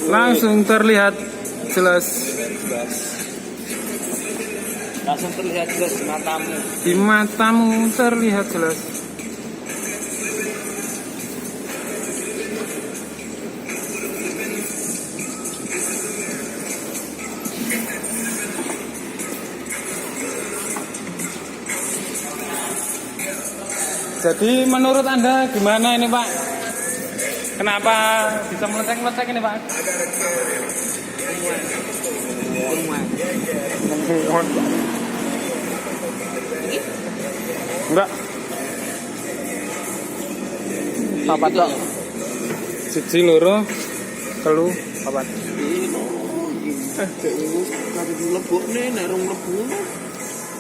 Langsung terlihat jelas. Langsung terlihat jelas di matamu. Di matamu terlihat jelas. Jadi menurut Anda gimana ini Pak? Kenapa bisa meletek-meletek ini Pak? Enggak. Papat kok. Siji loro telu papat. Ini lho. Lebokne nek rong mlebu.